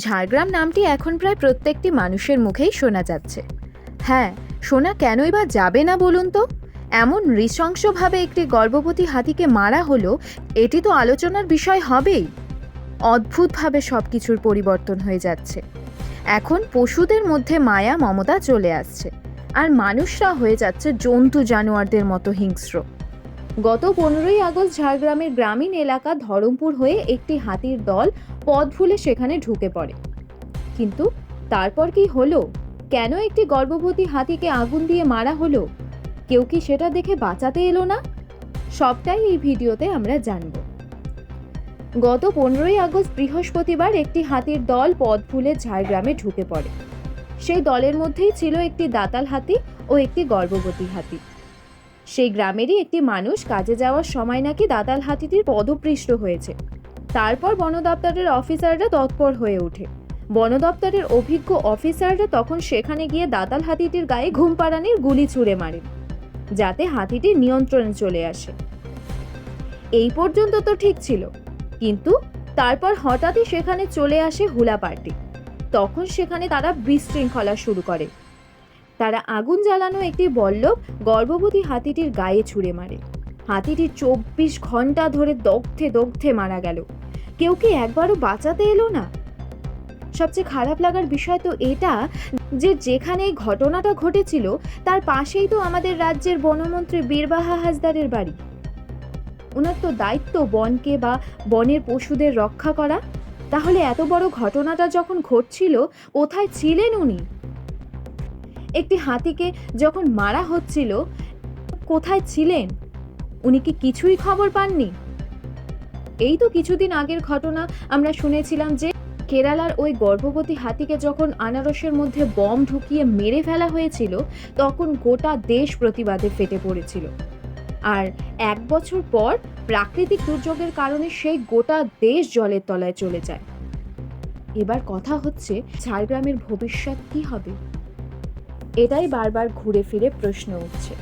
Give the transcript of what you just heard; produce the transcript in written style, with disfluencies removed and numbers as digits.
ঝাড়গ্রাম নামটি এখন প্রায় প্রত্যেকটি মানুষের মুখেই শোনা যাচ্ছে। হ্যাঁ, শোনা কেনই বা যাবে না বলুন তো? এমন নৃশংসভাবে একটি গর্ভবতী হাতিকে মারা হলো, এটি তো আলোচনার বিষয় হবেই। অদ্ভুতভাবে সব কিছুর পরিবর্তন হয়ে যাচ্ছে। এখন পশুদের মধ্যে মায়া মমতা চলে আসছে, আর মানুষরা হয়ে যাচ্ছে জন্তু জানোয়ারদের মতো হিংস্র। গত 15ই আগস্ট ঝাড়গ্রামের গ্রামীণ এলাকা ধরমপুর হয়ে একটি হাতির দল পথ ভুলে সেখানে ঢুকে পড়ে। কিন্তু তারপর কি হলো? কেন একটি গর্ভবতী হাতিকে আগুন দিয়ে মারা হলো? কেউ কি সেটা দেখে বাঁচাতে এলো না? সবটাই এই ভিডিওতে আমরা জানব। গত 15ই আগস্ট বৃহস্পতিবার একটি হাতির দল পথ ভুলে ঝাড়গ্রামে ঢুকে পড়ে। সেই দলের মধ্যেই ছিল একটি দাতাল হাতি ও একটি গর্ভবতী হাতি। সেই গ্রামেরই একটি মানুষ কাজে যাওয়ার সময় নাকি দাতাল হাতিটির পদপৃষ্ট হয়েছে। তারপর বন দপ্তরের অফিসাররা তৎপর হয়ে ওঠে। বন দপ্তরের অভিজ্ঞ অফিসাররা তখন সেখানে গিয়ে দাতাল হাতিটির গায়ে ঘুমপাড়ানির গুলি ছুঁড়ে মারেন, যাতে হাতিটি নিয়ন্ত্রণে চলে আসে। এই পর্যন্ত তো ঠিক ছিল, কিন্তু তারপর হঠাৎই সেখানে চলে আসে হুলা পার্টি। তখন সেখানে তারা বিশৃঙ্খলা শুরু করে। তারা আগুন জ্বালানো একটি বল্লভ গর্ভবতী হাতিটির গায়ে ছুঁড়ে মারে। হাতিটি 24 ঘন্টা ধরে দগ্ধে দগ্ধে মারা গেল। কেউ কি একবারও বাঁচাতে এলো না? সবচেয়ে খারাপ লাগার বিষয় তো এটা যে যেখানে এই ঘটনাটা ঘটেছিল তার পাশেই তো আমাদের রাজ্যের বনমন্ত্রী বীরবাহা হাসদারের বাড়ি। ওনার তো দায়িত্ব বনকে বা বনের পশুদের রক্ষা করা। তাহলে এত বড় ঘটনাটা যখন ঘটছিল, কোথায় ছিলেন উনি? একটি হাতিকে যখন মারা হচ্ছিল, কোথায় ছিলেন উনি? কি কিছুই খবর পাননি? এই তো কিছুদিন আগের ঘটনা আমরা শুনেছিলাম যে কেরালার ওই গর্ভবতী হাতিকে যখন আনারসের মধ্যে বম ঢুকিয়ে মেরে ফেলা হয়েছিল, তখন গোটা দেশ প্রতিবাদে ফেটে পড়েছিল। আর 1 বছর পর প্রাকৃতিক দুর্যোগের কারণে সেই গোটা দেশ জলের তলায় চলে যায়। এবার কথা হচ্ছে, ঝাড়গ্রামের ভবিষ্যৎ কি হবে? এটাই বারবার ঘুরে ফিরে প্রশ্ন উঠছে।